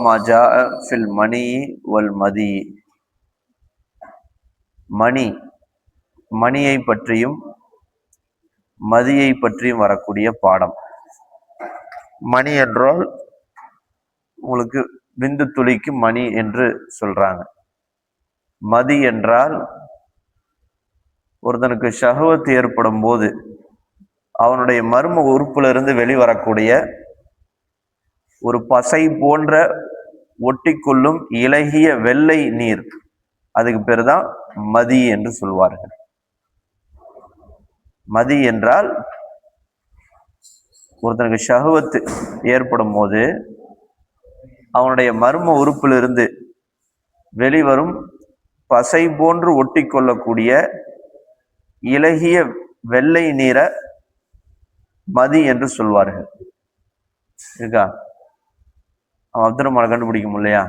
மா ஜாஅ ஃபில் மணி வல் மதி. மணியை பற்றியும் மதியை பற்றியும் வரக்கூடிய பாடம். மணி என்றால் உங்களுக்கு பிந்து துளிக்கு மணி என்று சொல்றாங்க. மதி என்றால் ஒருத்தனுக்கு ஷஹவத் ஏற்படும் போது அவனுடைய மர்ம உறுப்பிலிருந்து வெளிவரக்கூடிய ஒரு பசை போன்ற ஒட்டிக்கொள்ளும் இலகிய வெள்ளை நீர், அதுக்கு பேர் தான் மதி என்று சொல்வார்கள். மதி என்றால் ஒருத்தனுக்கு ஷஹவத் ஏற்படும் போது அவனுடைய மர்ம உறுப்பிலிருந்து வெளிவரும் பசை போன்று ஒட்டி கொள்ளக்கூடிய இலகிய வெள்ளை நீரை மதி என்று சொல்வார்கள். இருக்கா? அவன் அப்துல் ரஹ்மானை கண்டுபிடிக்க முடியலையா?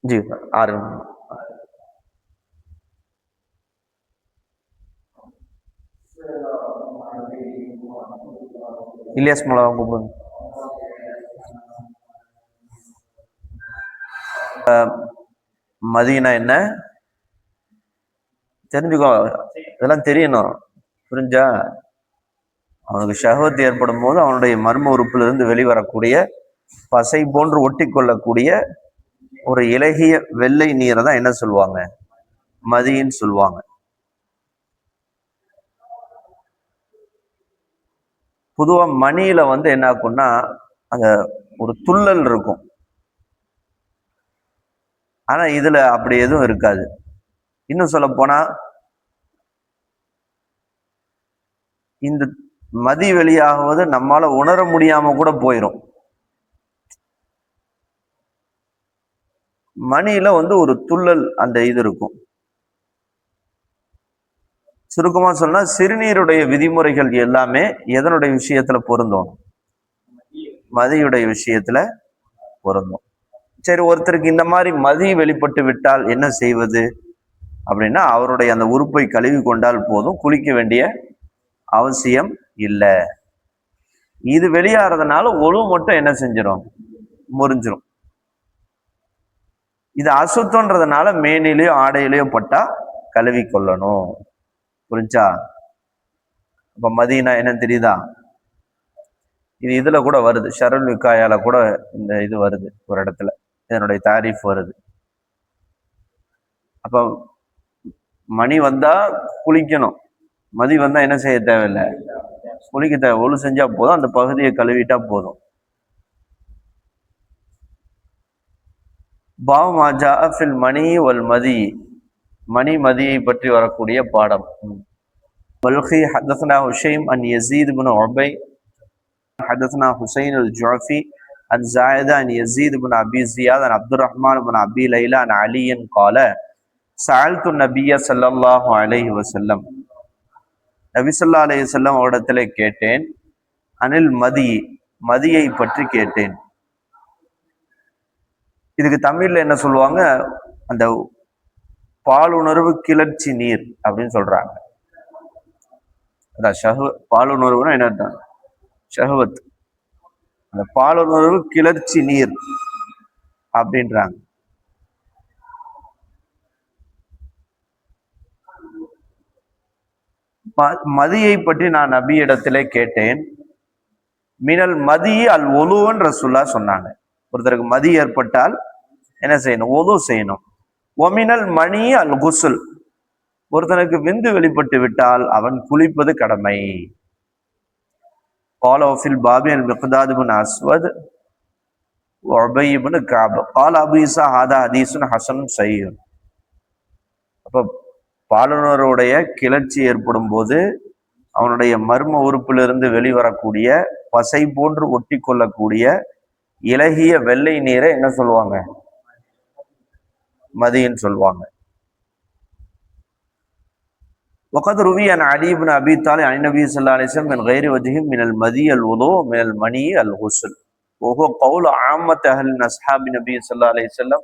ஜி ஆறு இலியாஸ் மோலா கூப்பிடுங்க. மதீனா என்ன தெரிஞ்சுக்கோ, இதெல்லாம் தெரியணும். புரிஞ்சா? அவனுக்கு ஷஹவத் ஏற்படும் போது அவனுடைய மர்ம உறுப்பிலிருந்து வெளிவரக்கூடிய பசை போன்று ஒட்டி கொள்ளக்கூடிய ஒரு இலகிய வெள்ளை நீரை தான் என்ன சொல்லுவாங்க? மதின்னு சொல்லுவாங்க. பொதுவா மணியில என்ன ஆகும்னா அந்த ஒரு துள்ளல் இருக்கும். ஆனா இதுல அப்படி எதுவும் இருக்காது. இன்னும் சொல்ல போனா இந்த மதி வெளியாகுவது நம்மால உணர முடியாம கூட போயிடும். மணியில ஒரு துள்ளல் அந்த இது இருக்கும். சுருக்கமா சொன்னா சிறுநீருடைய விதிமுறைகள் எல்லாமே எதனுடைய விஷயத்துல பொருந்தும்? மதியுடைய விஷயத்துல பொருந்தும். சரி, ஒருத்தருக்கு இந்த மாதிரி மதி வெளிப்பட்டு விட்டால் என்ன செய்வது அப்படின்னா, அவருடைய அந்த உறுப்பை கழுவி கொண்டால் போதும், குளிக்க வேண்டிய அவசியம் இல்லை. இது வெளியாறதுனால ஒழு மட்டும் என்ன செஞ்சிடும்? முறிஞ்சிடும். இது அசுத்தன்றதுனால மேனிலையோ ஆடையிலையோ பட்டா கழுவி கொள்ளணும். புரிஞ்சா? அப்ப மதீனா என்னன்னு தெரியுதா? இது இதுல கூட வருது, ஷருல் விகாயால கூட இந்த இது வருது, ஒரு இடத்துல இதனுடைய தாரீஃப் வருது. அப்ப மணி வந்தா குளிக்கணும், மதி வந்தா என்ன செய்ய தேவையில்லை, குளிக்க தேவை. ஒழு செஞ்சா போதும், அந்த பகுதியை கழுவிட்டா போதும். பாவ் மா ஜாஅ ஃபில் மணி வல் மதி. மதியை பற்றி வரக்கூடிய பாடம். பல்கி ஹதத்னா ஹுஷைம் அன் யஸீத் இப்னு உபை حدثنا حسين الجعفي عن زائدة عن يزيد بن أبي زياد عن عبد الرحمن بن أبي ليلى عن علي قال سألت النبي صلى الله عليه وسلم. நபி ஸல்லல்லாஹு அலைஹி வஸல்லம் அவரிடத்திலே கேட்டேன். அனில் மதியை பற்றி கேட்டேன். இதுக்கு தமிழ்ல என்ன சொல்லுவாங்க? அந்த பாலுணர்வு கிளர்ச்சி நீர் அப்படின்னு சொல்றாங்க. அதான் பாலுணர்வுனா என்ன? ஷஹவத். அந்த பாலுணர்வு கிளர்ச்சி நீர் அப்படின்றாங்க. மதியை பற்றி நான் நபி இடத்திலே கேட்டேன். மினல் மதி அல் ஒலுவன் ரசூல்லா சொன்னாங்க. ஒருத்தருக்கு மதி ஏற்பட்டால் என்ன செய்யணும்? ஒது செய்யணும். ஒமினல் மணி அல் குசுல். ஒருத்தனுக்கு விந்து வெளிப்பட்டு விட்டால் அவன் குளிப்பது கடமை. قال وفي الباب المقداد بن اسود وابي بن كعب قال ابو عيسى هذا حديث حسن صحيح. அப்ப பாலுணருடைய கிளர்ச்சி ஏற்படும் போது அவனுடைய மர்ம உறுப்பிலிருந்து வெளிவரக்கூடிய பசை போன்று ஒட்டி கொள்ளக்கூடிய இலகிய வெள்ளை நீரை என்ன சொல்லுவாங்க? மதின்னு சொல்லுவாங்க. وقد روي عن علي بن ابي طالب عن النبي صلى الله عليه وسلم من غير وجه من المدي الوضوء من المني الغسل وهو قول عامة اهل اصحاب النبي صلى الله عليه وسلم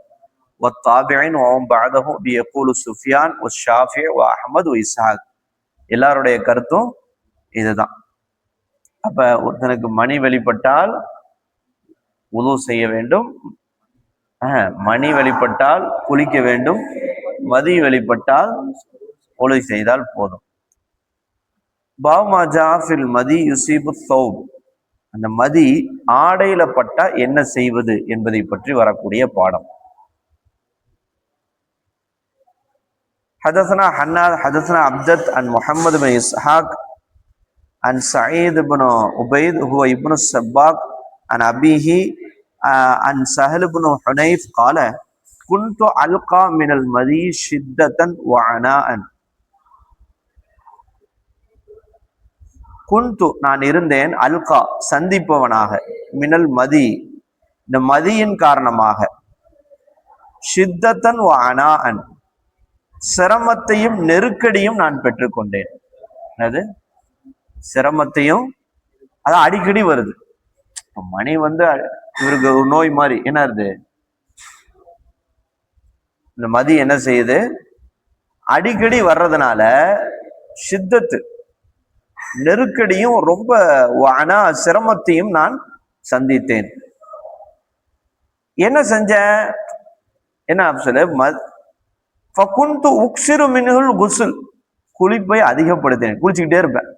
والتابعين وهم بعده بيقول سفيان والشافعي واحمد واسحاق. எல்லாருடைய கருத்தும் இதுதான். அப்ப ஒருத்தனுக்கு மணி வெளிப்பட்டால் உது செய்ய வேண்டும், மணி வெளிப்பட்டால் குளிக்க வேண்டும், மதி வெளிப்பட்டால் ஒளி செய்தால் போதும். பாவமாஜாஃபில் மதி யுசீபு சௌப், அந்த மதி ஆடையில பட்டா என்ன செய்வது என்பதை பற்றி வரக்கூடிய பாடம். حدثنا حناد حدثنا عبدت عن محمد بن إسحاق عن سعيد بن عبيد هو ابن السباق عن أبيه عن سهل بن حنيف قال كنت ألقى من المدي شدة وعناء. குந்து நான் இருந்தேன், அல்கா சந்திப்பவனாக, மினல் மதி இந்த மதியின் காரணமாக, ஷித்தத்தன் வ அனாஅன் சிரமத்தையும் நெருக்கடியும் நான் பெற்றுக்கொண்டேன். அது சிரமத்தையும், அதான் அடிக்கடி வருது. மணி இவருக்கு ஒரு நோய் மாதிரி என்ன இருக்கு, இந்த மதி என்ன செய்யுது, அடிக்கடி வர்றதுனால ஷித்தத்து நெருக்கடியும் ரொம்ப சிரமத்தையும் நான் சந்தித்தேன். என்ன செஞ்சேன், என்ன சொல்லு, ஃபகுந்து உக்ஸிரு மின்ஹுல் குஸ்ல், குளிப்பை அதிகப்படுத்தினேன், குளிச்சுக்கிட்டே இருப்பேன்.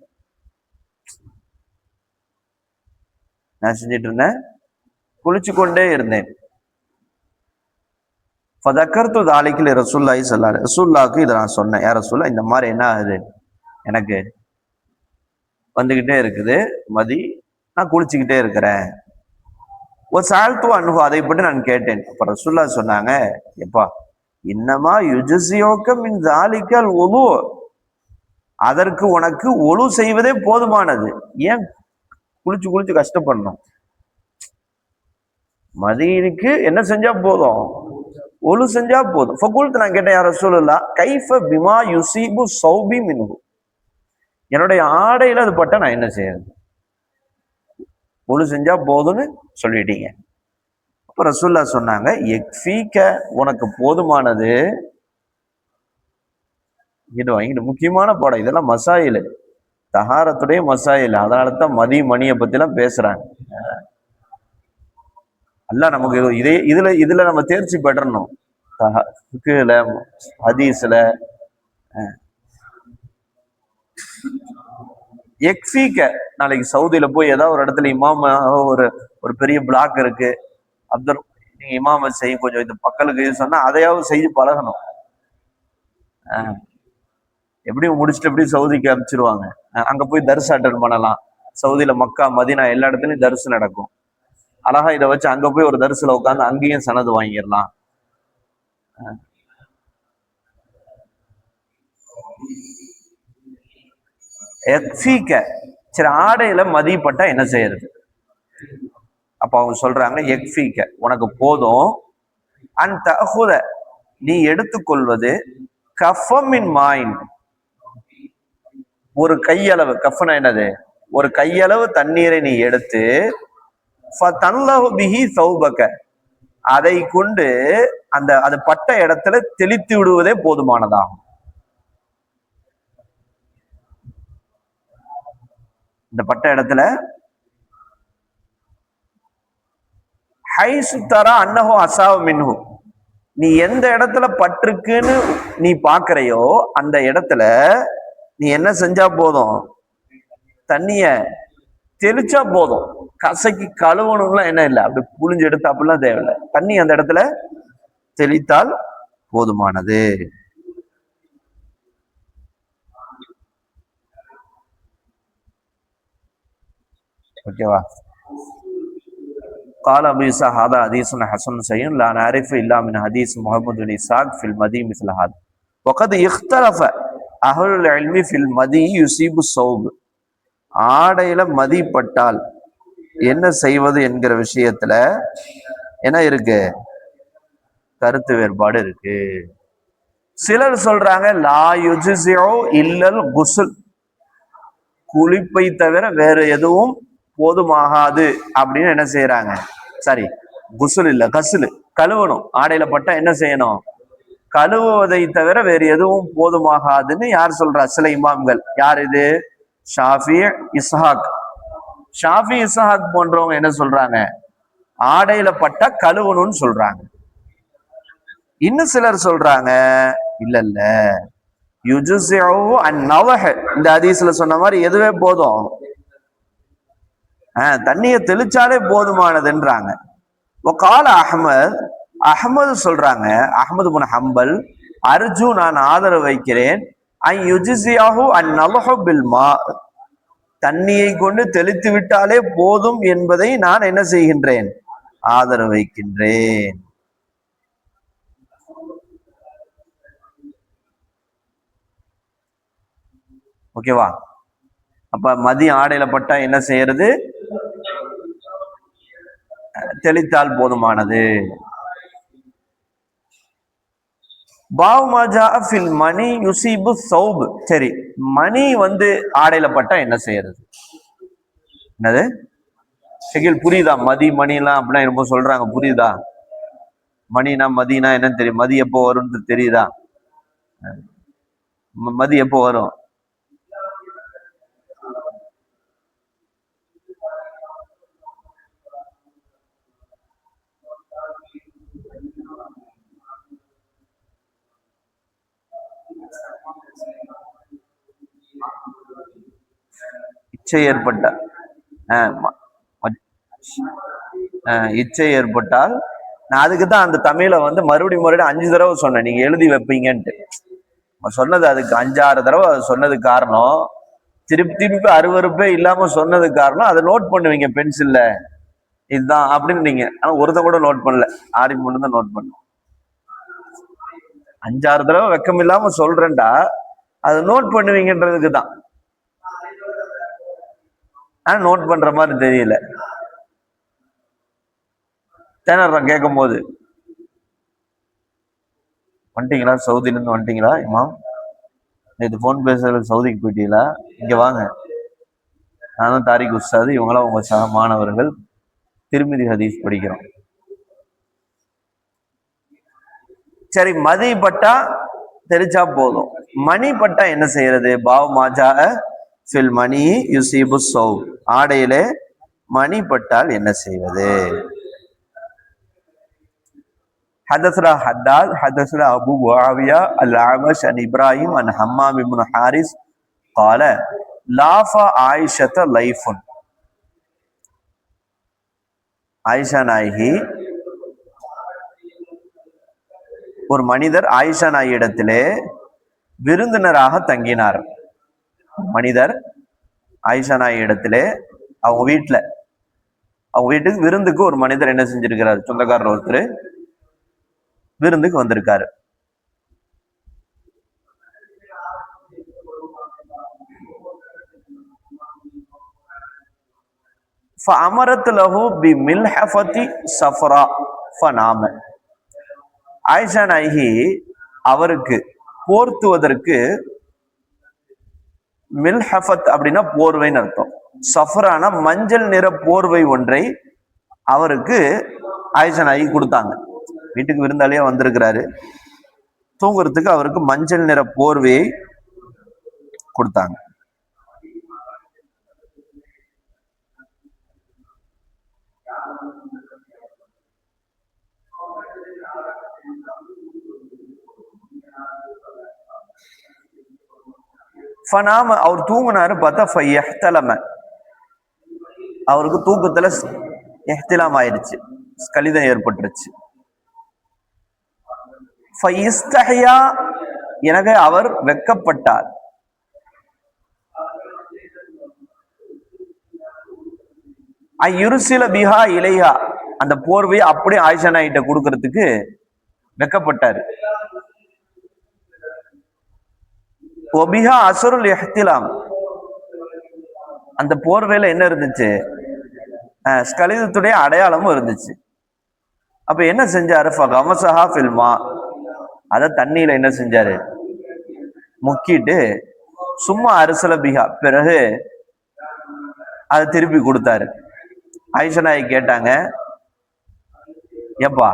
நான் செஞ்சிட்டு இருந்தேன், குளிச்சு கொண்டே இருந்தேன். ஃபதக்கர்து தாலிக்கில் ரசூலுல்லாஹி ஸல்லல்லாஹு அலைஹி ரசூலுல்லாஹ்க்கு இதை நான் சொன்னேன், யா ரசூலுல்லாஹ் இந்த மாதிரி என்ன ஆகுது, எனக்கு வந்துகிட்டே இருக்குது மதி, நான் குளிச்சுக்கிட்டே இருக்கிறேன். ஒரு சால்த்து அனுபவம், அதை பற்றி நான் கேட்டேன். அப்ப ரசூலுல்லாஹ் சொன்னாங்க, எப்பா இன்னமா யுஜ்ஸியுக மின் ஜாலிகல் வுது, அதற்கு உனக்கு ஒழு செய்வதே போதுமானது, ஏன் குளிச்சு குளிச்சு கஷ்டப்படணும், மதிக்கு என்ன செஞ்சா போதும், ஒழு செஞ்சா போதும். ஃபகுல்து நான் கேட்டேன், யா ரசூலுல்லாஹ் கைஃப பிமா யுஸீபு ஸௌபி மின்ஹு, என்னுடைய ஆடையில அது பட்டா நான் என்ன செய்யறது, ஒழு செஞ்சா போதும்னு சொல்லிட்டீங்க. அப்ப ரசூலுல்லாஹ் சொன்னாங்க, யக்ஃபீக உனக்கு போதுமானது. இங்கிட்டு முக்கியமான பாடம், இதெல்லாம் மசாயில், தஹாரத்துடைய மசாயில், அதனால தான் மதி மணியை பத்தி எல்லாம் பேசுறாங்க. அல்ல நமக்கு இதுல நம்ம தேர்ச்சி பெறணும், ஹதீஸ்ல. எக்ஸீக்க நாளைக்கு சவுதியில போய் ஏதாவது ஒரு இடத்துல இமாம ஒரு பெரிய பிளாக் இருக்கு, அப்துல் நீங்க இமாம செய்யும் கொஞ்சம் இந்த மக்களுக்கு இது சொன்னா அதையாவது செய்து பழகணும். எப்படியும் முடிச்சுட்டு எப்படி சவுதிக்கு அனுப்பிச்சிருவாங்க, அங்க போய் தரிசு அட்டன் பண்ணலாம். சவுதியில மக்கா மதினா எல்லா இடத்துலயும் தரிசு நடக்கும். அழகா இதை வச்சு அங்க போய் ஒரு தரிசுல உட்காந்து அங்கேயும் சனது வாங்கிடலாம். சரி, ஆடையில மதிப்பட்டா என்ன செய்யறது, அப்ப அவங்க சொல்றாங்க, எக்ஃபீக்க உனக்கு போதும், அந்த நீ எடுத்துக்கொள்வது கஃபமின் மாயின், ஒரு கையளவு, கஃபனா என்னது, ஒரு கையளவு தண்ணீரை நீ எடுத்து, அதை கொண்டு அது பட்ட இடத்துல தெளித்து விடுவதே போதுமானதாகும். இந்த பட்ட இடத்துல ஹைசுத்தரா அன்னஹு அசாவ மின்ஹு, நீ எந்த இடத்துல பட்டிருக்குன்னு நீ பாக்குறையோ அந்த இடத்துல நீ என்ன செஞ்சா போதும், தண்ணிய தெளிச்சா போதும். கசைக்கு கழுவணும்லாம் என்ன இல்லை, அப்படி புழிஞ்சு எடுத்து அப்படிலாம் தேவையில்லை, தண்ணி அந்த இடத்துல தெளித்தால் போதுமானது. ஓகேவா? قال أبو إسحاق هذا حديث حسن صحيح لا نعرف إلا من حديث محمد بن إسحاق في المدي مثل هذا وقد اختلف أهل العلم في المدي يصيب الصوب. ஆடையில மதி பட்டால் என்ன செய்வது என்கிற விஷயத்துல என்ன இருக்கு, கருத்து வேறுபாடு இருக்கு. சிலர் சொல்றாங்க லா யுஜ்ஸிஉ இல்லல் குஸ்ல், குளிப்பை தவிர வேற எதுவும் போதுமாகாது அப்படின்னு என்ன செய்யறாங்க, சரி குசுல் இல்ல கசுலு, கழுவணும், ஆடையில பட்டா என்ன செய்யணும், கழுவுவதை தவிர வேறு எதுவும் போதுமாகாதுன்னு யார் சொல்றா, சில இமாம்கள். யார் இது, ஷாஃபி, இஸ்ஹாக். ஷாஃபி இஸ்ஹாக் போன்றவங்க என்ன சொல்றாங்க, ஆடையில பட்டா கழுவணும்னு சொல்றாங்க. இன்னும் சிலர் சொல்றாங்க இல்ல இல்ல, இந்த ஹதீஸ்ல சொன்ன மாதிரி எதுவே போதும், தண்ணிய தெளிச்சாலே போதுமானதுன்றாங்க. கால அஹ்மத், அஹ்மது சொல்றாங்க, அஹ்மது பின் ஹம்பல், அர்ஜு நான் ஆதரவு வைக்கிறேன், தண்ணியை கொண்டு தெளித்து விட்டாலே போதும் என்பதை நான் என்ன செய்கின்றேன், ஆதரவு வைக்கின்றேன். ஓகேவா? அப்ப மதிய ஆடையில பட்டா என்ன செய்யறது, தெளித்தால் போதுமானது. மணி யுசிபு சௌப். சரி, மணி ஆடையில பட்டா என்ன செய்யறது? என்னது ஷகில், புரியுதா? மதி மணி எல்லாம் அப்படின்னா என்னமோ சொல்றாங்க, புரியுதா? மணினா மதினா என்னன்னு தெரியும்? மதி எப்போ வரும்னு தெரியுதா? மதி எப்போ வரும்? இச்சை ஏற்பட்டால், இச்சை ஏற்பட்டால், நான் அதுக்குதான் அந்த தமிழை மறுபடியும் 5 தடவை சொன்னேன், நீங்க எழுதி வைப்பீங்கன்ட்டு. சொன்னது அதுக்கு 5-6 தடவை சொன்னதுக்கு காரணம், திருப்பி அருவருப்பே இல்லாம சொன்னதுக்கு காரணம், அதை நோட் பண்ணுவீங்க பென்சில்ல, இதுதான் அப்படின்னு நீங்க. ஆனா ஒருத்த கூட நோட் பண்ணல, ஆரி மட்டும் தான் நோட் பண்ண. 5-6 தடவை வெக்கம் இல்லாம சொல்றேன்டா, அதை நோட் பண்ணுவீங்கன்றதுக்கு தான். ஆனா நோட் பண்ற மாதிரி தெரியல. தேனர்தான் கேட்கும் போது, வந்துட்டீங்களா சவுதியில இருந்து வந்துட்டீங்களா இமாம், நேற்று போன் பேசுறதுக்கு சவுதிக்கு போயிட்டீங்களா, இங்க வாங்க, நானும் தாரிக் உஸ்தாது, இவங்களாம் உங்க சக மாணவர்கள், திருமிதி ஹதீஸ் படிக்கிறோம். சரி, மதி பட்டா தெரிச்சா போதும், மணி பட்டா என்ன செய்யறது? பாவ் மாஜா ஃபில் மணி யுசீபு சௌப், ஆடையிலே மணி பட்டால் என்ன செய்வது? حدثنا حداد حدثنا أبو معاوية الأعمش عن إبراهيم عن حمام بن حارث قال لاف عائشة ليف. ஆயிஷா நாயகி, ஒரு மனிதர் ஆயிஷா நாயகி இடத்திலே விருந்தினராக தங்கினார். மனிதர் ஆயிஷா நாயகி இடத்திலே, அவங்க வீட்டுக்கு விருந்துக்கு ஒரு மனிதர் என்ன செஞ்சிருக்கிறார், சொந்தக்காரர் ஒருத்தர் விருந்துக்கு வந்திருக்காரு. ஆயிஷா நாயகி அவருக்கு போர்த்துவதற்கு, மில்ஹஃபத் அப்படின்னா போர்வைன்னு அர்த்தம், சஃபரான மஞ்சள் நிற போர்வை ஒன்றை அவருக்கு ஆயிஷா நாயகி கொடுத்தாங்க. வீட்டுக்கு விருந்தாளியா வந்திருக்கிறாரு, தூங்குறதுக்கு அவருக்கு மஞ்சள் நிற போர்வையை கொடுத்தாங்க. அவர் தூங்கினாரு, பார்த்தா அவருக்கு தூக்கத்துல இஹ்திலாம் ஆயிடுச்சு, கலிதம் ஏற்பட்டுருச்சு. எனவே அவர் வெக்கப்பட்டார். பிஹா இலையா, அந்த போர்வையை அப்படியே ஆயிஷா நாயிட்ட கொடுக்கறதுக்கு வெக்கப்பட்டாரு. ஒபிஹா அசருல் இஹ்திலாம், அந்த போர்வையில என்ன இருந்துச்சு, கலிதத்துடைய அடையாளமும் இருந்துச்சு. அப்ப என்ன செஞ்சாரு, அத தண்ணியில என்ன செஞ்சாரு, முக்கிட்டு சும்மா அரசல பிஹா, பிறகு அதை திருப்பி கொடுத்தாரு. ஆயிஷா நாயகி கேட்டாங்க, ஏப்பா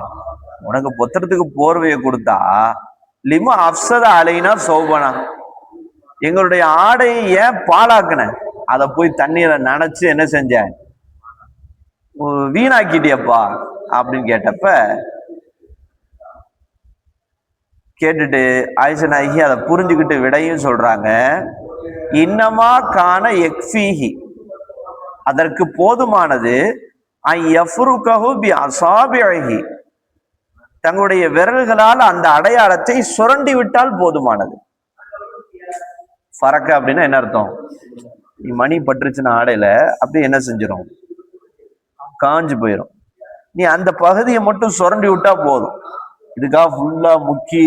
உனக்கு பொத்துறதுக்கு போர்வையை கொடுத்தா லிமா அப்சத அலைனா சோபனா, எங்களுடைய ஆடையை ஏன் பாழாக்குன, அதை போய் தண்ணீரை நனைச்சு என்ன செஞ்ச, வீணாக்கிட்டியப்பா அப்படின்னு கேட்டப்ப கேட்டுட்டு ஆயிஷா நாயகி அதை புரிஞ்சுக்கிட்டு விடையும் சொல்றாங்க, இன்னமா கான எக்ஃபீஹி, அதற்கு போதுமானது தங்களுடைய விரல்களால் அந்த அடையாளத்தை சுரண்டி விட்டால் போதுமானது. ஃபரக்க அப்படின்னா என்ன அர்த்தம்? மணி பட்டுருச்சுன்னா ஆடையில அப்படி என்ன செஞ்சிடும், காஞ்சு போயிடும். நீ அந்த பகுதியை மட்டும் சுரண்டி விட்டா போதும், இதுக்காக ஃபுல்லா முக்கி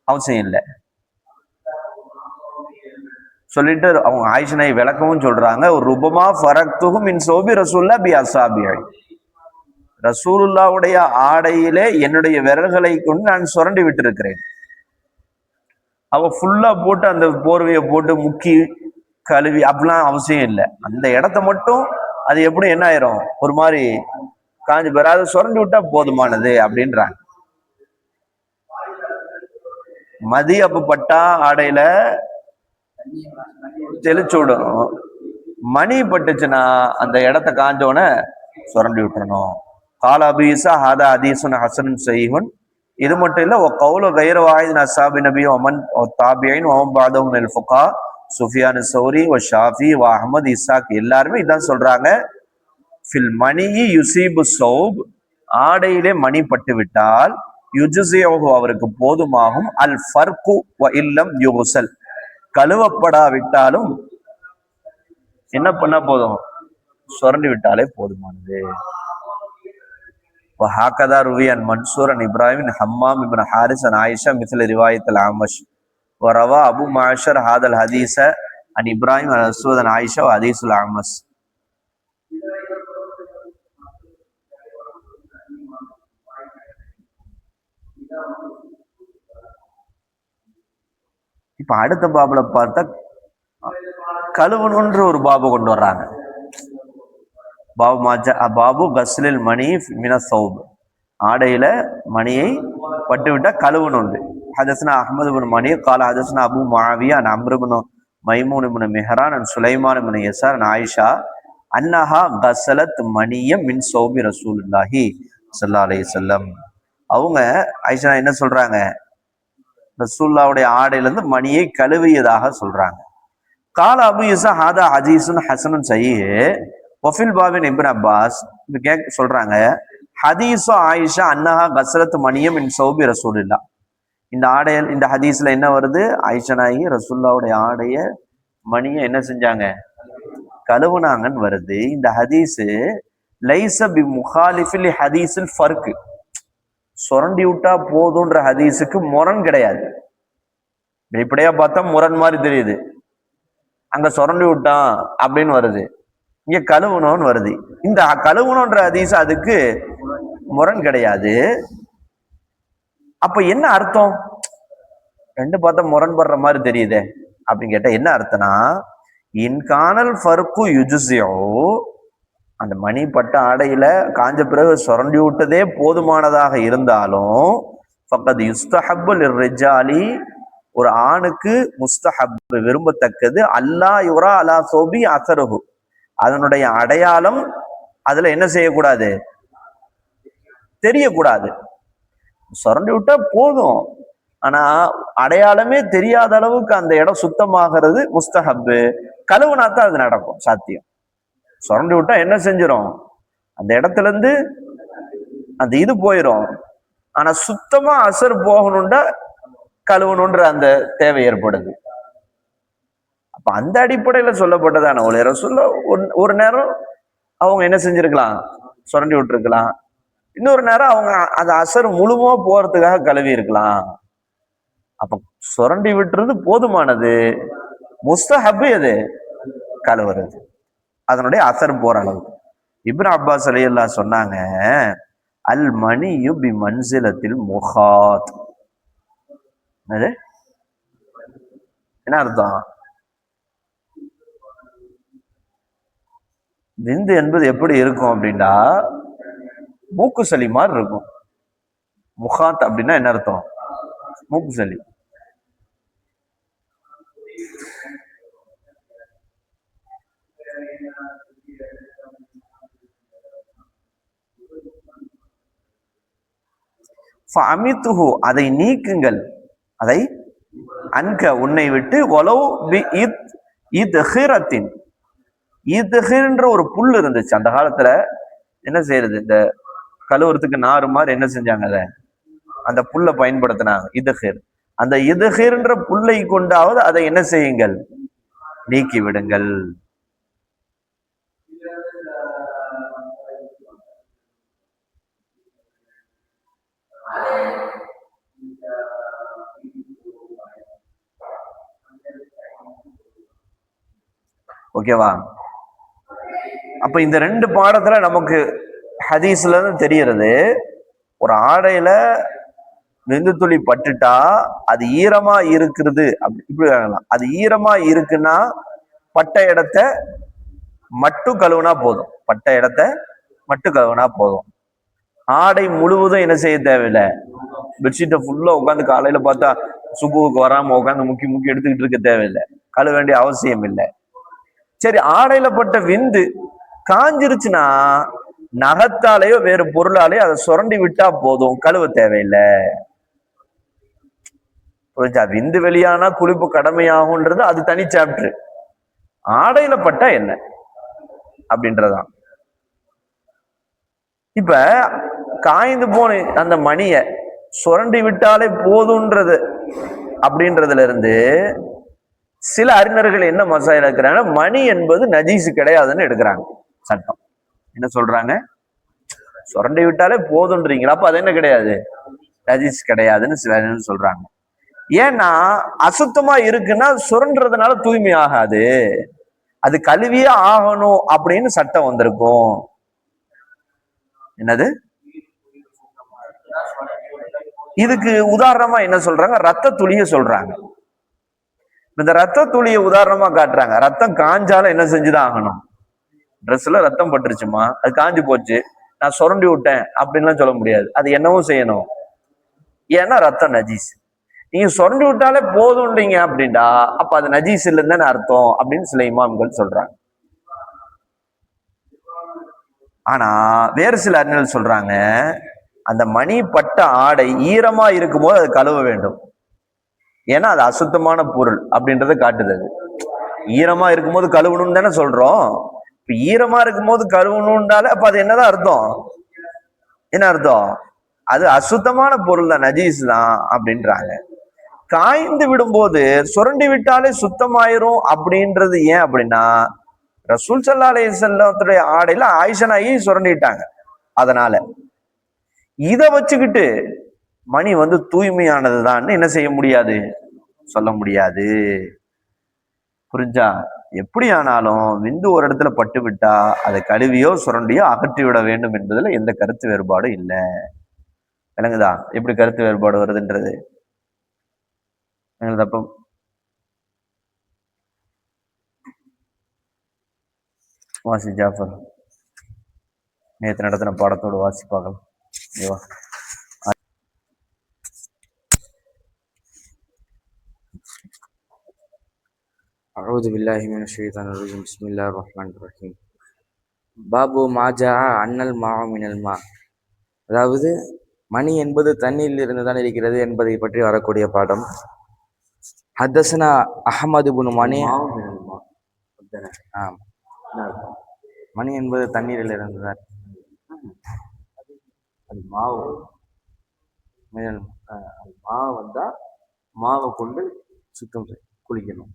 அவசியம் இல்லை சொல்லிட்டு அவங்க ஆயிஷா நாயகி விளக்கமும் சொல்றாங்க, ஒரு ரூபமா ஃபரக்துஹு மின் சௌபி ரசூலுல்லாஹ் பி அஸாபிஹி, ரசூலுல்லாஹ்வுடைய ஆடையிலே என்னுடைய விரல்களை கொண்டு நான் சுரண்டி விட்டு இருக்கிறேன். அவ ஃபுல்லா போட்டு அந்த போர்வையை போட்டு முக்கி கழுவி அப்படிலாம் அவசியம் இல்லை. அந்த இடத்த மட்டும் அது எப்படி என்ன ஆயிரும், ஒரு மாதிரி காஞ்சி பேர், அதை சுரண்டி விட்டா போதுமானது அப்படின்றாங்க. மதி அப்ப பட்டா ஆடையில தெளிச்சு விடணும், மணி பட்டுச்சுன்னா அந்த இடத்த காஞ்சோன சுரண்டி விட்டுறணும். கால அபீசா ஹாதா ஹதீசுன் ஹஸனுன் ஸஹீஹுன், இது மட்டும் இல்ல, கௌலு கைர வாஹிதின் அஸ்ஹாபி நபி வமன் தாபியீன் வஹும் பஅதுஹும் மினல் ஃபுகஹா சுஃபியான் ஸௌரி வ ஷாஃபி வ அஹ்மத் இஸ்ஹாக், எல்லாருமே இதான் சொல்றாங்க, ஃபில் மணி யுஸீபு ஸௌப், ஆடையிலே மணி பட்டு விட்டால் யுஜ்ஸிஹு, அவருக்கு போதுமாகும், அல் ஃபர்கு வ இல்லம் யுஹ்ஸல், கழுவப்படாவிட்டாலும் என்ன பண்ணா போதும், சுரண்டி விட்டாலே போதுமானது. وهكذا روي عن منصور عن ابراهيم بن حمام بن حارث عن عائشه مثل روايه الاعمش وروى ابو معشر هذا الحديث عن ابراهيم عن مسعود عن عائشه وحديث الاعمش. இப்ப அடுத்த பாபுல பார்த்தா கழுவணுன்ற ஒரு பாபு கொண்டு வர்றாங்க. பாபு கஸ்லில் மணி மின சௌப், ஆடையில மணியை பட்டுவிட்டா கழுவணுண்டு. ஹதஸ்னா அஹ்மது பின் மணி கால ஹதஸ்னா அபு முஆவியா அன் அம்ர் பின் மைமூன் பின் மிஹ்ரான் அன் சுலைமான் பின் யஸார் அன் ஆயிஷா அன்னஹா கஸலத் மணியம் மின் சௌபி ரசூலுல்லாஹி ஸல்லல்லாஹு அலைஹி வஸல்லம். அவங்க ஆயிஷா என்ன சொல்றாங்க, ரசூலுல்லாஹ்வுடைய ஆடையில இருந்து மணியை கழுவியதாக சொல்றாங்க. கால அபு யூஸா ஹாதா ஹதீஸுன் ஹஸனுன் ஸஹீஹ் வஃபில் பாபின் இப்னு அப்பாஸ், சொல்றாங்க, ஹதீஸு ஆயிஷா அன்னஹா கஸலத் மணியம் மின் சௌபி ரசூலுல்லாஹ், இந்த ஆடையல் இந்த ஹதீஸ்ல என்ன வருது, ஆயிஷா நாயகி ரசூலுல்லாஹ்வுடைய ஆடைய மணியை என்ன செஞ்சாங்க, கழுவுனாங்கன்னு வருது. இந்த ஹதீஸ் லைஸ பி முகாலிஃபில் ஹதீஸில் ஃபர்க், சுரண்டி விட்டா போதுன்ற ஹதீஸுக்கு முரண் கிடையாது. வெளிப்படையா பார்த்தா முரண் மாதிரி தெரியுது, அங்க சுரண்டி விட்டான் அப்படின்னு வருது, இங்க கழுவணும்னு வருது. இந்த கழுவணுன்ற ஹதீஸ் அதுக்கு முரண் கிடையாது. அப்ப என்ன அர்த்தம், ரெண்டு பார்த்தா முரண்படுற மாதிரி தெரியுதே அப்படின்னு கேட்டா என்ன அர்த்தம்னா, இன்கானல் ஃபர்கு யுஜ்ஸிஉ, அந்த மணி பட்ட ஆடையில காஞ்ச பிறகு சுரண்டி விட்டதே போதுமானதாக இருந்தாலும் ஃபக்கத் யுஸ்தஹப்பு லிர்ரிஜாலி, ஒரு ஆணுக்கு முஸ்தஹப் விரும்பத்தக்கது, அல்லா யுரா அலா சௌபி அஸருஹு, அதனுடைய அடையாளம் அதுல என்ன செய்யக்கூடாது, தெரியக்கூடாது. சுரண்டி விட்டா போதும், ஆனா அடையாளமே தெரியாத அளவுக்கு அந்த இடம் சுத்தமாகிறது முஸ்தஹப்பு, கழுவுனாத்தான் அது நடக்கும் சாத்தியம். சுரண்டி விட்டா என்ன செஞ்சிடும், அந்த இடத்துல இருந்து அந்த இது போயிடும். ஆனா சுத்தமா அசர் போகணும்டா கழுவணுன்ற அந்த தேவை ஏற்படுது. அப்ப அந்த அடிப்படையில சொல்லப்பட்டதான ஒரு சொல்ல ஒரு நேரம் அவங்க என்ன செஞ்சிருக்கலாம், சுரண்டி விட்டுருக்கலாம், இன்னொரு நேரம் அவங்க அந்த அசர் முழுமா போறதுக்காக கழுவி இருக்கலாம். அப்ப சுரண்டி விட்டுறது போதுமானது, முஸ்தஹப் எது, கழுவுறது, அதனுடைய அசர் போற அளவு. இப்னு அப்பாஸ் ரலியல்லாஹு சொன்னாங்க, அல் மணியு பி மன்சிலத்தில் முஹாத், என்ன அர்த்தம், விந்து என்பது எப்படி இருக்கும் அப்படின்னா மூக்கு சளி மாதிரி இருக்கும். முகாத் அப்படின்னா என்ன அர்த்தம், மூக்கு சளி. ஃபஅமித்துஹு, அதை நீக்குங்கள், அதை அன்க உன்னை விட்டு, வலவ் பி இத்ஹிரத்தின், இத்ஹிர்ன்ற ஒரு புல் இருந்துச்சு அந்த காலத்துல. என்ன செய்யறது, இந்த கழுவுறதுக்கு நாறு மாதிரி என்ன செஞ்சாங்க, அதை அந்த புல்லை பயன்படுத்தினாங்க, இத்ஹிர். அந்த இத்ஹிர்ன்ற புல்லை கொண்டாவது அதை என்ன செய்யுங்கள், நீக்கி விடுங்கள். ஓகேவா? அப்ப இந்த ரெண்டு பாடத்துல நமக்கு ஹதீஸ்ல இருந்து தெரியறது, ஒரு ஆடையில விந்து துளி பட்டுட்டா அது ஈரமா இருக்கிறது, இப்படி அது ஈரமா இருக்குன்னா பட்ட இடத்த மட்டும் கழுவுனா போதும், பட்ட இடத்த மட்டும் கழுவுனா போதும். ஆடை முழுவதும் என்ன செய்ய தேவையில்லை, பெட்ஷீட்டை ஃபுல்லா உட்காந்து காலையில பார்த்தா சுபுவுக்கு வராம உட்காந்து முக்கி முக்கி எடுத்துக்கிட்டு இருக்க தேவையில்லை, கழுவ வேண்டிய அவசியம் இல்லை. சரி, ஆடையில பட்ட விந்து காஞ்சிருச்சுன்னா நகத்தாலேயோ வேறு பொருளாலேயோ அதை சுரண்டி விட்டா போதும், கழுவ தேவையில்லை. புரிஞ்சா? விந்து வெளியானா குளிப்பு கடமையாகும்ன்றது அது தனி சாப்டர். ஆடையில பட்டா என்ன அப்படின்றதான். இப்ப காய்ந்து போன அந்த மணிய சுரண்டி விட்டாலே போதுன்றது அப்படின்றதுல இருந்து சில அறிஞர்கள் என்ன மசாலா இருக்கிறாங்க, மணி என்பது நஜீஸ் கிடையாதுன்னு எடுக்கிறாங்க சட்டம். என்ன சொல்றாங்க, சுரண்டி விட்டாலே போதுன்றீங்களா, அப்ப அது என்ன கிடையாது, நஜீஸ் கிடையாதுன்னு சில அறிஞர்கள் சொல்றாங்க. ஏன்னா அசுத்தமா இருக்குன்னா சுரண்டுறதுனால தூய்மை ஆகாது, அது கழுவியே ஆகணும் அப்படின்னு சட்டம் வந்திருக்கும். என்னது, இதுக்கு உதாரணமா என்ன சொல்றாங்க, ரத்த துளிய சொல்றாங்க. இந்த ரத்த துளியை உதாரணமா காட்டுறாங்க. ரத்தம் காஞ்சாலும் என்ன செஞ்சுதான் ஆகணும், ட்ரெஸ்ல ரத்தம் பட்டுருச்சுமா, அது காஞ்சி போச்சு, நான் சுரண்டி விட்டேன் அப்படின்லாம் சொல்ல முடியாது, அது என்னவும் செய்யணும், ஏன்னா ரத்தம் நஜீஸ். நீங்க சுரண்டி விட்டாலே போதும்ன்றீங்க அப்படின்டா அப்ப அது நஜீஸ் இல்லைன்னு அர்த்தம் அப்படின்னு சில இமாம்கள் சொல்றாங்க. ஆனா வேறு சில அறிஞர்கள் சொல்றாங்க, அந்த மணி பட்ட ஆடை ஈரமா இருக்கும்போது அது கழுவ வேண்டும், ஏன்னா அது அசுத்தமான பொருள் அப்படின்றத காட்டுது. அது ஈரமா இருக்கும்போது கழுவணும்னு தானே சொல்றோம். இப்ப ஈரமா இருக்கும்போது கழுவணும்னால அப்ப அது என்னதான் அர்த்தம், என்ன அர்த்தம், அது அசுத்தமான பொருள் தான், நஜீஸ் தான் அப்படின்றாங்க. காய்ந்து விடும்போது சுரண்டி விட்டாலே சுத்தமாயிரும் அப்படின்றது ஏன் அப்படின்னா, ரசூல் ஸல்லல்லாஹு அலைஹி வஸல்லத்துடைய ஆடையில ஆயிஷா நாயகி சுரண்டிட்டாங்க. அதனால இதை வச்சுக்கிட்டு மணி தூய்மையானதுதான் என்ன செய்ய முடியாது, சொல்ல முடியாது. புரிஞ்சா? எப்படி ஆனாலும் விந்து ஒரு இடத்துல பட்டு விட்டா அதை கழுவியோ சுரண்டியோ அகற்றி விட வேண்டும் என்பதுல எந்த கருத்து வேறுபாடும் இல்லை. விளங்குதா எப்படி கருத்து வேறுபாடு வருதுன்றது? அப்ப வாசி ஜாஃபர், நேற்று நடத்தின பாடத்தோடு வாசி பார்க்கலாம். அஊது பில்லாஹி மினஷ் ஷைத்தானிர் ரஜீம். பிஸ்மில்லாஹிர் ரஹ்மானிர் ரஹீம். பாபு மாஜா அன்னல் மாஉ மினல் மா, அதாவது மணி என்பது தண்ணீரில் இருந்து தான் இருக்கிறது என்பதை பற்றி வரக்கூடிய பாடம். ஹத்தஸ்னா அஹ்மது இப்னு மணி, மணி என்பது தண்ணீரில் இருந்து தான், அது மாவு மினல், மாவு வந்தா மாவை கொண்டு சுத்தம் குளிக்கணும்,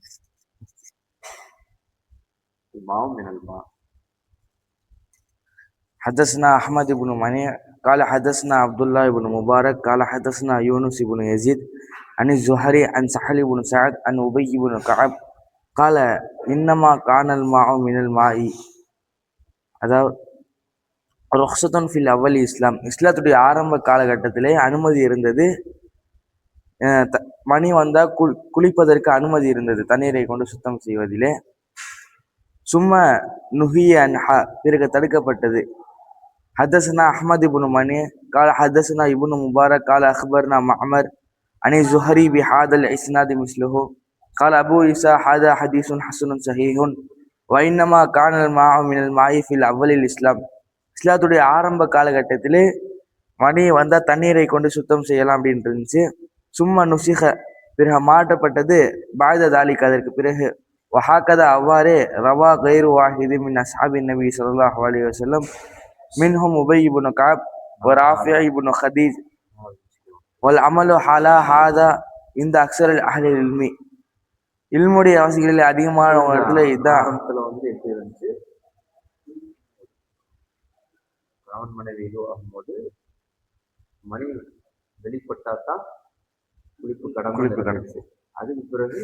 மாவு மினல் மா. حدثنا أحمد بن منيع قال حدثنا عبد الله بن مبارك قال حدثنا يونس بن يزيد عن الزهري عن سهل بن سعد عن أبي بن كعب قال إنما كان الماء من الماء அதாவது ருக்ஸத்துன் ஃபில் அவ்வல் இஸ்லாம், இஸ்லாத்துடைய ஆரம்ப காலகட்டத்திலே அனுமதி இருந்தது, மணி வந்தா குளிப்பதற்கு அனுமதி இருந்தது, தண்ணீரை கொண்டு சுத்தம் செய்வதிலே. சும்மா நுஹிய அன்ஹா, பிறகு தடுக்கப்பட்டது. حدثنا أحمد بن منيع قال حدثنا ابن مبارك قال أخبرنا معمر عن الزهري بهذا الإسناد مثله قال أبو عيسى هذا حديث حسن صحيح வைன்னமா கானல் மா மினல் மாயிஃபில் அவ்வலில் இஸ்லாம். இஸ்லாத்துடைய ஆரம்ப காலகட்டத்திலே மணி வந்தா தண்ணீரை கொண்டு சுத்தம் செய்யலாம் அப்படின்ட்டு இருந்துச்சு. சும்மா நுசிக பிறகு மாற்றப்பட்டது பாய்த தாலிக் அதற்கு பிறகு. வஹாக்கதா அவ்வாறே ரவா கைரு வாஹிது மின் அஸ்ஹாபின் நபி ஸல்லல்லாஹு அலைஹி வஸல்லம் மின்ஹும் உபை இப்னு கஅப் வ ராஃபி இப்னு ஹதீஜ் வல் அமலு ஹலா ஹாதா இந்த அக்ஸர் அஹ்லி இல்மி. இல்முடைய வாசிகளில் அதிகமான இடத்துல இதான் ஆரம்பத்துல வந்து எப்படி இருந்துச்சு, கணவன் மனைவி இது ஆகும்போது மணி வெளிப்பட்டாதான் குளிப்பு கடமை. அதுக்கு பிறகு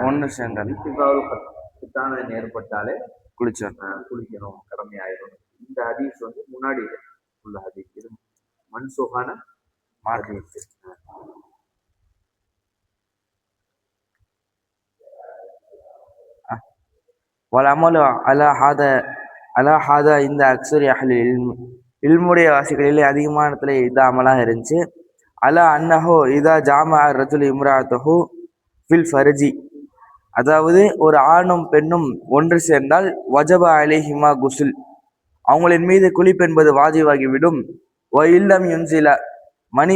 ஒன்று சேர்ந்தால் பித்தானம் ஏற்பட்டாலே குளிக்கணும், கடமை ஆயிடும். இந்த ஹதீஸ் வந்து முன்னாடி உள்ள ஹதீஸ், இது மன்சூகான ஹதீஸ். வலமலு அலா ஹாதா இந்த அக்ஸர் அஹ்லி இல்மி. இல்முடைய வாசிகளிலே அதிகமான இடத்துல இது அமலாக இருந்துச்சு. அலா அன்னஹோ இதா ஜாமா ரஜுல் இம்ராத்தஹு ஃபில் ஃபர்ஜி. அதாவது ஒரு ஆணும் பெண்ணும் ஒன்று சேர்ந்தால் வஜப அலைஹிமா குசுல், அவங்களின் மீது குளிப்பு என்பது வாஜிபாகிவிடும். வ இல்லம் யுன்சில, மணி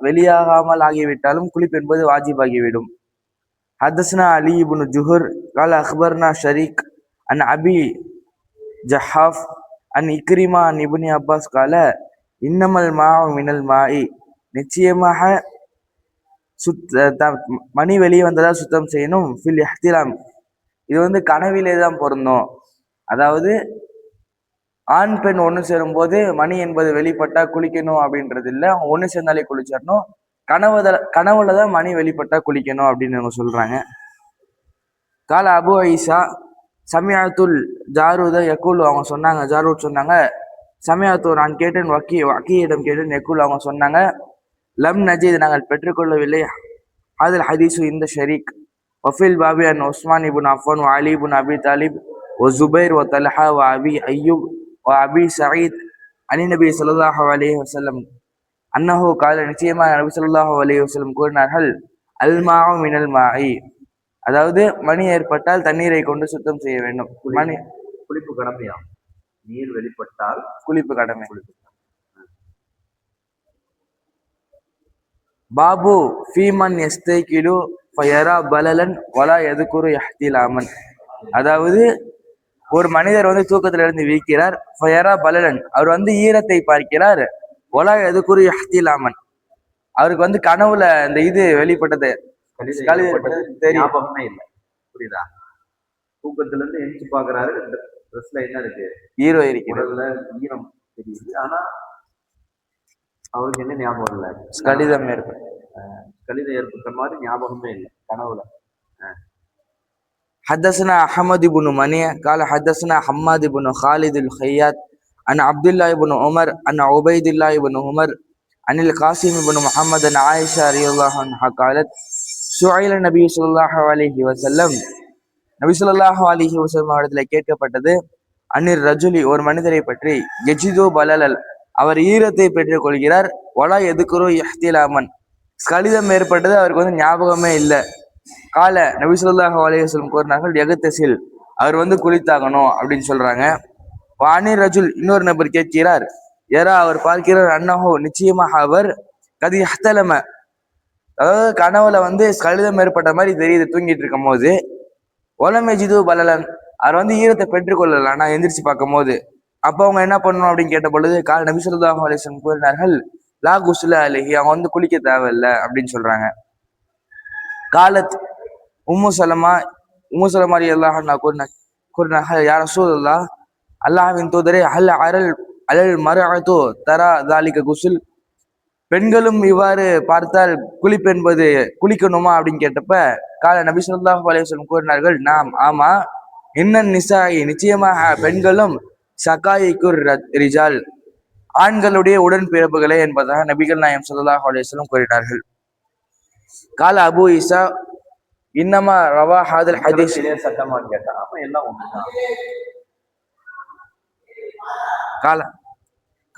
வெளியாகாமல் ஆகிவிட்டாலும் குளிப்பு என்பது வாஜிபாகிவிடும். ஹதஸ்னா அலி இப்னு ஜுஹர் கால அக்பர்னா ஷரீக் அன் அபி ஜஹாஃப் அன் இக்ரிமா அன் இப்னி அப்பாஸ் கால இன்னமல் மாஉ மினல் மாஇ. நிச்சயமாக மணி வெளியே வந்ததா சுத்தம் செய்யணும். ஃபில் இஹ்திலாம், இது வந்து கனவிலே தான் பொருந்தும். அதாவது ஆண் பெண் ஒன்று சேரும் போது மணி என்பது வெளிப்பட்டா குளிக்கணும் அப்படின்றது இல்லை, அவங்க ஒன்று சேர்ந்தாலே குளிச்சிடணும். கனவுல தான் மணி வெளிப்பட்டா குளிக்கணும் அப்படின்னு அவங்க சொல்றாங்க. கால அபு ஐசா சமியாத்துல் ஜாரூத யக்குல், அவங்க சொன்னாங்க, ஜாரூத் சொன்னாங்க, சமியாத்து நான் கேட்டேன், வக்கியிடம் கேட்டேன், யக்குல் அவங்க சொன்னாங்க, லம் நஜீத் நாங்கள் பெற்றுக்கொள்ளவில்லை, அதில் ஹதீஸு இந்த ஷரீக் வஃபில் பாபி அன் உஸ்மான் இப்னு அஃபான் வ அலி இப்னு அபி தாலிப் வ ஜுபைர் வ தல்ஹா வ அபி அய்யூப் வ அபி சயீத் அனி நபி ஸல்லல்லாஹு அலைஹி வஸல்லம் அன்னஹு கால, நிச்சயமாக நபி ஸல்லல்லாஹு அலைஹி வஸல்லம் கூறினார்கள், அல் மாஉ மினல் மாஇ. அதாவது மணி ஏற்பட்டால் தண்ணீரை கொண்டு சுத்தம் செய்ய வேண்டும். மணி குளிப்பு கடமையா, நீர் வெளிப்பட்டால் குளிப்பு கடமை. பாபு ஃபீமன் எஸ்தைகிலு ஃபயரா பலலன் வலா எதுக்குரு இஹ்திலாமன். அதாவது ஒரு மனிதர் வந்து தூக்கத்திலிருந்து வீழ்கிறார், ஃபயரா பலலன் அவர் வந்து ஈரத்தை பார்க்கிறார், வலா எதுக்குரு இஹ்திலாமன் அவருக்கு வந்து கனவுல இந்த இது வெளிப்பட்டது ஞாபகமே இல்லை. புரியுதா? தூக்கத்துல இருந்து எந்திச்சு பாக்குறாரு, ட்ரெஸ்ல என்ன இருக்கு, ஈரம் இருக்கிறது, ஈரம் தெரியுது, ஆனா அவருக்கு என்ன ஞாபகம் இல்லை, கடிதம் ஏற்பட்ட மாதிரி ஞாபகமே இல்லை கனவுல. حدثنا أحمد بن منيع قال حدثنا حماد بن خالد الخياط عن عبد الله بن عمر عن عبيد الله بن عمر عن القاسم بن محمد عن عائشة رضي الله عنها قالت سئل النبي صلى الله عليه وسلم, நபி ஸல்லல்லாஹு அலைஹி வஸல்லம் அவரிடத்தில் கேட்கப்பட்டது, அன்னிர் ரஜுலி ஒரு மனிதரை பற்றி, எஜிதோ பலலல் அவர் ஈரத்தை பெற்றுக் கொள்கிறார், வலா எதுக்குரோ இஹ்திலாமன் கலிதம் ஏற்பட்டது அவருக்கு வந்து ஞாபகமே இல்லை. கால நபி ஸல்லல்லாஹு அலைஹி வஸல்லம் கூறினார்கள், யகத்தசில் அவர் வந்து குளித்தாகணும் அப்படின்னு சொல்றாங்க. வானி ரஜுல் இன்னொரு நபர் கேட்கிறார், யாரா அவர் பார்க்கிறார், அன்னஹோ நிச்சயமாக அவர் கதி இஹ்தலம, அதாவது கனவுல வந்து கலிதம் ஏற்பட்ட மாதிரி தெரியுது தூங்கிட்டு இருக்கும் போது, ஒலமெஜிது பலலன் அவர் வந்து ஈரத்தை பெற்றுக்கொள்ளல நான் எந்திரிச்சு பார்க்கும் போது. அப்போ அவங்க என்ன பண்ணணும் அப்படின்னு கேட்ட பொழுது கால நபி ஸல்லல்லாஹு அலைஹி வஸல்லம் கூறினார்கள், லா குஸ்ல அலைஹி அவங்க வந்து குளிக்க தேவையில்லை அப்படின்னு சொல்றாங்க. காலத் உம்மு சலமா ரலியல்லாஹு அன்ஹா கூறினார்கள், யா ரசூலல்லாஹ் அல்லாஹ்வின் தூதரே, அலல் மர்அத்து தரா தாலிக குஸ்ல், பெண்களும் இவ்வாறு பார்த்தால் குளிப்பு என்பது குளிக்கணுமா அப்படின்னு கேட்டப்ப கால நபி ஸல்லல்லாஹு அலைஹி வஸல்லம் கூறினார்கள், நாம் ஆமா, இன்னன் நிசாயி நிச்சயமாக பெண்களும் ஷகாயிக்குர் ரிஜால் ஆண்களுடைய உடன்பிறப்புகளே என்பதாக நபிகள் நாயகம் ஸல்லல்லாஹு அலைஹி வஸல்லம் கூறினார்கள். கால அபு ஈசா இன்னமா ரவா ஹாதல் ஹதீஸ் சட்டமான்னு கேட்டா அப்ப எல்லாம் ஒண்ணுதான்.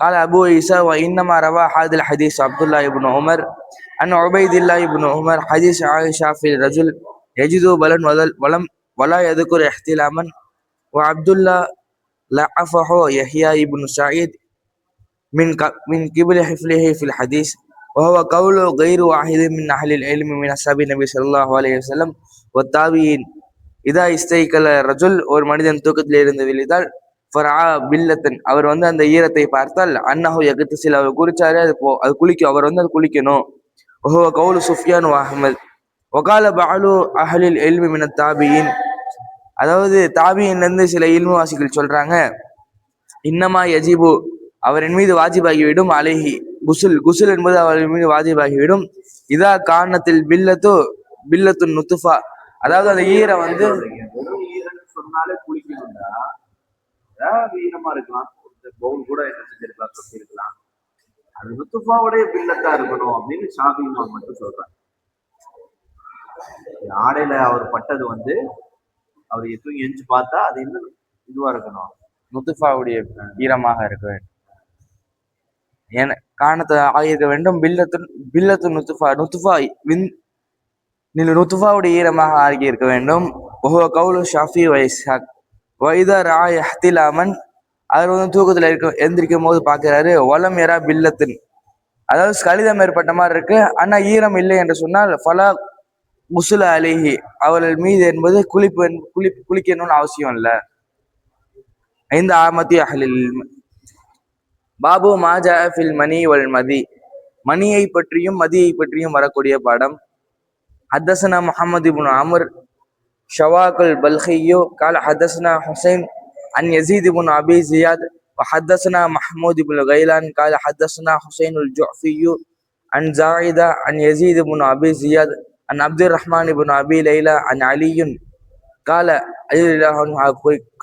قال أبو عيسى وإنما روى هذا الحديث عبد الله بن عمر عن عبيد الله بن عمر حديث عائشة في الرجل يجد بلن ولم ولا يذكر احتلاما. وعبد الله لعفه يحيى بن سعيد من قبل حفظه في الحديث، وهو قول غير واحد من أهل العلم من أصحاب النبي صلى الله عليه وسلم والتابعين. இதா இஸ்தைக்கல ரஜுல், ஒரு மனிதன் தூக்கத்தில் இருந்து விழித்தால், ஃபரா பில்லத்தன், அவர் அந்த ஈரத்தை பார்த்தால், அன்னஹு யகுத்தசில், அவர் குறிச்சாரு அது குளிக்கும், அவர் அது குளிக்கணும். ஒஹுவ கவுலு சுஃபியான் அஹ்மத். ஒகால பஅலு அஹ்லில் இல்மி மின தாபியின், அதாவது தாபியின்லேருந்து சில இல்முவாசிகள் சொல்றாங்க, இன்னமா யஜிபு, அவரின் மீது வாஜிபாகிவிடும், அலைஹி குசுல், குசுல் என்பது அவரின் மீது வாஜிபாகிவிடும். இதா காரணத்தில் பில்லத்து நுத்துஃபா, அதாவது அந்த ஈரம் வெறும் ஈரன்னு சொன்னாலே குளிக்கணும்டா, ஏதாவது ஈரமா இருக்கலாம், பவுல் கூட என்ன செஞ்சிருக்கலாம், சொத்தி இருக்கலாம், அது நுத்துஃபாவுடைய பில்லத்தா இருக்கணும் அப்படின்னு ஷாஃபி இமாம் மட்டும் சொல்றாங்க. ஆடையில அவர் பட்டது அவர் தூங்கி எஞ்சி பார்த்தா அது இன்னும் இதுவா இருக்கணும், நுத்துஃபாவுடைய ஈரமாக இருக்க வேண்டும். ஏன காரணத்தை ஆகியிருக்க வேண்டும். பில்லத்து நுத்துஃபா, நுத்துஃபாவுடைய ஈரமாக ஆகி இருக்க வேண்டும். ஒஹுவ கவுலு ஷாஃபி வைசாக். வைதா ரா இஹ்திலாமன், அவர் தூக்கத்துல எந்திரிக்கும் போது பாக்குறாரு, வலம் எரா பில்லத்தின், அதாவது கலிதம் ஏற்பட்ட மாதிரி இருக்கு, ஆனா ஈரம் இல்லை என்று சொன்னால், ஃபலா குசுல அலிஹி, அவர்கள் மீது என்பது குளிக்கணும்னு அவசியம் இல்லை. ஐந்து ஆமத்தி அஹ்லில் பாபு மாஜா ஃபில் மணி வல் மதி, மணியை பற்றியும் மதியை பற்றியும் வரக்கூடிய பாடம். ஹத்தஸனா முஹம்மது இப்னு அம்ர் ஷவாக் அல் பல்கியோ கால ஹத்தஸனா ஹுசைன் அன் யஸீத் இப்னு அபி ஜியாத் وحدثنا محمود بن غيلان قال حدثنا حسين الجعفي عن زائدة عن يزيد بن أبي زياد عن عبد الرحمن بن أبي ليلى عن علي قال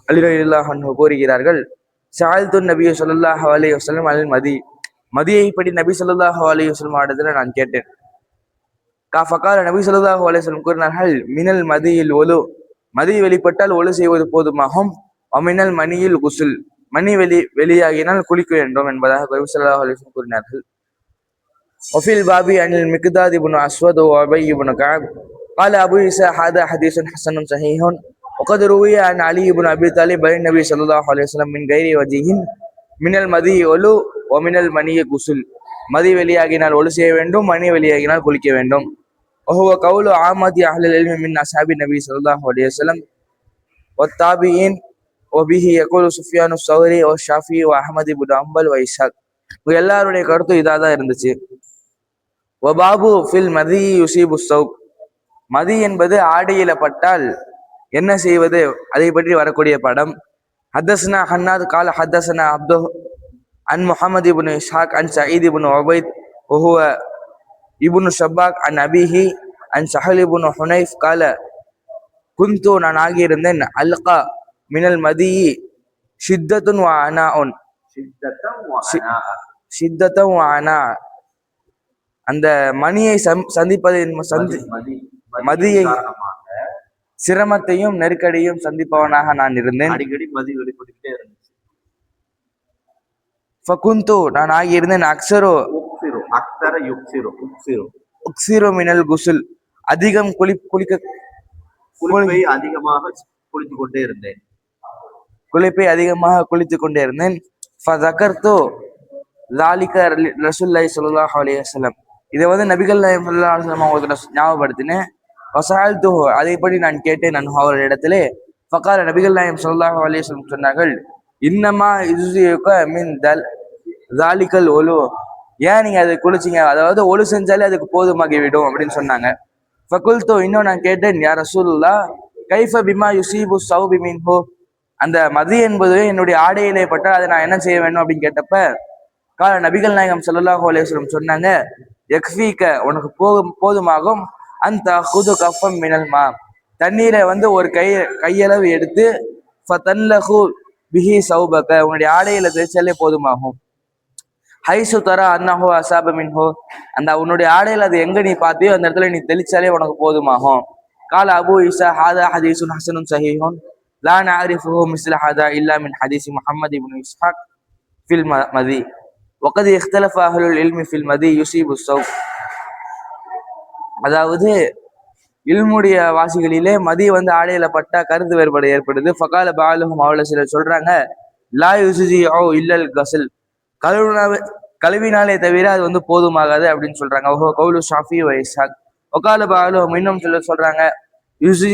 அலி ரலியல்லாஹு அன்ஹு கூறுகிறார்கள், சஅல்து நபி ஸல்லல்லாஹு அலைஹி வஸல்லம் அல் மதியை பற்றி நபி ஸல்லல்லாஹு அலைஹி வஸல்லம் இடத்துல நான் கேட்டேன். ஃபகால, நபி ஸல்லல்லாஹு அலைஹி வஸல்லம் கூறினார்கள், மினல் மதியில் ஒலு, மதி வெளிப்பட்டால் ஒலு செய்வது போதுமாகும். மினல் மணியில் குசுல், மணி வெளியாகினால் குளிக்க வேண்டும் என்பதாக நபி ஸல்லல்லாஹு அலைஹி வஸல்லம் கூறினார்கள். வஃபில் பாபி அனில் மிக்தாத் இப்னு அஸ்வத் வ உபை இப்னு கஅப் قال أبو عيسى هذا حديث حسن صحيح وقد روي عن علي بن أبي طالب عن النبي صلى الله عليه وسلم من غير وجه من المذي ஒலு ومن المني குசுல், மதி வெளியாகினால் ஒலு செய்ய வேண்டும், மணி வெளியாகினால் குளிக்க வேண்டும். وهو قول عامة أهل العلم من أصحاب النبي صلى الله عليه وسلم والتابعين وبه يقول سفيان الثوري والشافعي وأحمد بن حنبل وإسحاق. எல்லாருடைய கருத்து இதாதான் இருந்துச்சு. வபாபு ஃபில் மதி யுசீபு சௌப், மதி என்பது ஆடையில பட்டால் என்ன செய்வது, அதை பற்றி வரக்கூடிய படம். ஹத்தஸ்னா ஹன்னாத் கால ஹத்தஸ்னா அப்து அன் முஹம்மது இப்னு இஸ்ஹாக் அன் சயீத் இப்னு உபைத் வஹுவ இப்னு ஷப்பாக் அன் அபிஹி அன் சஹல் இப்னு ஹுனைஃப் கால குந்து, நான் ஆகியிருந்தேன், அல்கா மினல் மதி ஷித்தத்துன் வ அனாஉன், ஷித்தத்துன் வ அனா, அந்த மணியை சந்திப்பதின் மதியை சிரமத்தையும் நெருக்கடியும் சந்திப்பவனாக நான் இருந்தேன். அடிக்கடி மதி வெளிப்பட்டுக்கிட்டே இருந்துச்சு. ஃபகுந்து, நான் ஆகியிருந்தேன், உக்ஸிரு மினல் குசுல், அதிகம் குளிப்பை அதிகமாக குளித்துக் கொண்டே இருந்தேன். குளிப்பை அதிகமாக குளித்துக் கொண்டே இருந்தேன். ஃபதகர்து ذالک ரசூலுல்லாஹி ஸல்லல்லாஹு அலைஹி வஸல்லம், இதை நபிகள் நாயகம் ஸல்லல்லாஹு அலைஹி வஸல்லம் அவங்களுக்கு ஞாபகப்படுத்தினேன். வஸஅல்துஹு, அதைப்படி நான் கேட்டேன், நான் அவரிடத்திலே. ஃபகால, நபிகள் நாயகம் ஸல்லல்லாஹு அலைஹி வஸல்லம் சொன்னார்கள், இன்னமா யுஸியுக மின் ذالிகல் ஒலு, ஏன் நீங்க அதை குளிச்சிங்க, அதாவது ஒலு செஞ்சாலே அதுக்கு போதுமாகி விடும் அப்படின்னு சொன்னாங்க. ஃபகுல்து, இன்னும் நான் கேட்டேன், யா ரசூலுல்லாஹ் கைஃப பிமா யுஸீபு ஸௌபி மின்ஹு, அந்த மதி என்பது என்னுடைய ஆடையிலே பட்டால் அதை நான் என்ன செய்ய வேண்டும் அப்படின்னு கேட்டப்ப, கால நபிகள் நாயகம் ஸல்லல்லாஹு அலைஹி வஸல்லம் சொன்னாங்க, யக்ஃபீக, உனக்கு போதுமாகும், அந்த ஹுது கஃபம் மினல் மா, தண்ணீரை ஒரு கையளவு எடுத்து, ஃபதல்லஹு பிஹி ஸௌபக, உன்னுடைய ஆடையில தேய்ச்சாலே போதுமாகும். ஹைசு தரா அன்னஹு அஸாப மின்ஹு, அந்த உன்னுடைய ஆடையில அது எங்க நீ பார்த்தியோ அந்த இடத்துல நீ தெளிச்சாலே உனக்கு போதுமாகும். கால அபு ஈசா ஹாதா ஹதீஸுன் ஹஸனுன் ஸஹீஹுன் லா நஅரிஃபுஹு மிஸ்ல ஹாதா இல்லா மின் ஹதீஸி முஹம்மது இப்னு இஸ்ஹாக் ஃபில் மதி வகத் இக்தலஃப அஹ்லுல் இல்மி ஃபில் மதி யுஸீபு ஸௌப், அதாவது இல்முடைய வாசிகளிலே மதி வந்து ஆடையில பட்டா கருத்து வேறுபாடு ஏற்படுது. ஃபகால பாலுஹும், அவள சிலர் சொல்றாங்க, லா யுஜ்ஸி ஓ இல்லல் கஸ்ல், கழுவினாவே கழுவினாலே தவிர அது வந்து போதுமாகாது அப்படின்னு சொல்றாங்க. ஓஹோ கவுலு ஷாஃபி வ இஸ்ஹாக். ஒகால பாலுஹும், இன்னும் சிலர் சொல்றாங்க, யுஜ்ஸி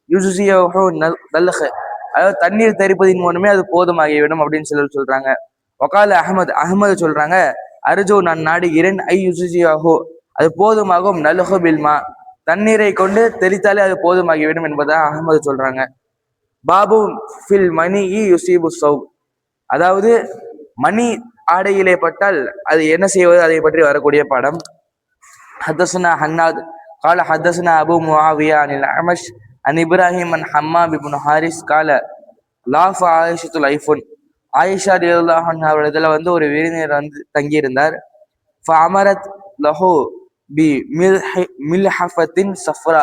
யுஜ்ஸியஹு நல்ஹ், அதாவது தண்ணீர் தெறிப்பதின் மூலமே அது போதுமாகிவிடும் அப்படின்னு சிலர் சொல்றாங்க. ஒகால அஹமது சொல்றாங்க, அர்ஜோ நான் நாடுகிறேன், ஐ யுஜ்ஸியஹு, அது போதுமாகும், நல்ஹு பில்மா, தண்ணீரை கொண்டு தெளித்தாலே அது போதுமாகிவிடும் என்பதா அகமது சொல்றாங்க. பாபு ஃபில் மணி யுசீபு சௌப், அதாவது மணி ஆடையிலே பட்டால் அது என்ன செய்வது, அதை பற்றி வரக்கூடிய பாடம். ஹதஸ்னா ஹன்னாத் கால ஹதஸ்னா அபு முஆவியா அனில் அமஷ் அன் இப்ராஹிம் அன் ஹம்மாம் இப்னு ஹாரிஸ் கால லாஃப் ஆயிஷத்துல் ஐஃபுன், ஆயிஷா ரலியல்லாஹு அன்ஹா அவரிடத்துல வந்து ஒரு விருந்தினர் வந்து தங்கியிருந்தார். ஃபஅமரத் லஹு பி மில்ஹஃபத்தின் சஃப்ரா,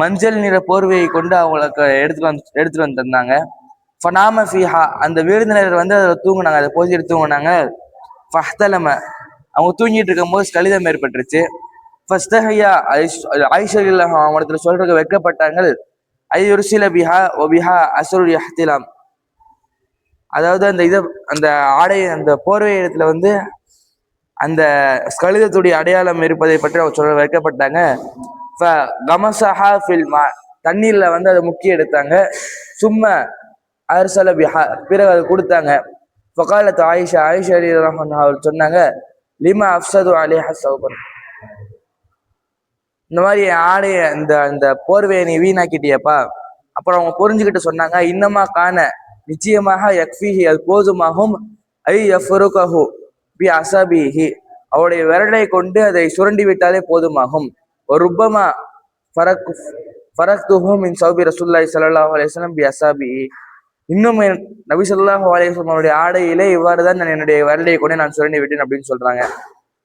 மஞ்சள் நிற போர்வையை கொண்டு அவங்களுக்கு எடுத்துட்டு வந்து தந்தாங்க. ஃபனாம ஃபீஹா, அந்த விருந்தினர் வந்து அதில் தூங்குனாங்க, அதை போதிட்டு தூங்குனாங்க. ஃபஹ்தலம, அவங்க தூங்கிட்டு இருக்கும் போது ஸ்கலிதம் ஏற்பட்டுருச்சு. ஃபஸ்தஹியா, ஆயிஷா ரலியல்லாஹு அன்ஹா அவங்கத்துல சொல்றதுக்கு வெட்கப்பட்டாங்க. ஐயுர்சில பிஹா ஒபிஹா அஸ்ருல் இஹ்திலாம், அதாவது அந்த ஆடை அந்த போர்வை இடத்துல வந்து அந்த ஸ்கலிதத்துடைய அடையாளம் இருப்பதை பற்றி அவர் சொல்ல வைக்கப்பட்டாங்க. தண்ணீர்ல வந்து அதை முக்கி எடுத்தாங்க. சும்மா அர்சல பிஹா, பிறகு அதை கொடுத்தாங்க. ஃபகாலத் ஆயிஷா ரலியல்லாஹு அன்ஹா அவர் சொன்னாங்க, லிமா அஃப்ஸது அலைஹா சௌபன், இந்த மாதிரி ஆடைய இந்த போர்வையை நீ வீணாக்கிட்டியப்பா. அப்புறம் அவங்க புரிஞ்சுக்கிட்டு சொன்னாங்க, இன்னமா காண, நிச்சயமாக யக்ஃபிஹி, அது போதுமாகும், ஐ யஃபருகஹு பி அஸபிஹி, அவருடைய விரலை கொண்டு அதை சுரண்டி விட்டாலே போதுமாகும். ஒரு ருப்பமா ஃபரக்துஹு மின் சௌபி ரசூலுல்லாஹி ஸல்லல்லாஹு அலைஹி வஸல்லம் பி அஸபிஹி, இன்னும் நபி ஸல்லல்லாஹு அலைஹி வஸல்லம் அவருடைய ஆடையிலே இவ்வாறு தான் நான் என்னுடைய விரலை கொண்டு நான் சுரண்டி விட்டேன் அப்படின்னு சொல்றாங்க.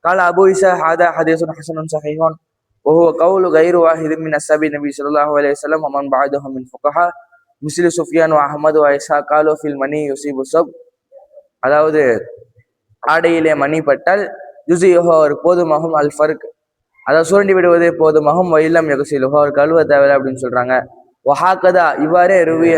கால அபு இஸா ஹாதா ஹதீஸுன் ஹஸனுன் ஸஹீஹுன் وهو قول غير واحد من أصحاب النبي صلى الله عليه وسلم ومن بعدهم من فقهاء مثل سفيان وأحمد وإسحاق قالوا في المني يصيب الصب, அதாவது ஆடையிலே மணி பட்டால் யுஸிஹு, ஒரு போதுமாகும், அல் ஃபர்க், அதை சுரண்டி விடுவதே போதுமாகும், வயிலம் யகுசிலுஹு, அவர் கழுவ தேவையில்லை அப்படின்னு சொல்றாங்க. வஹாகதா, இவ்வாறே ருவிய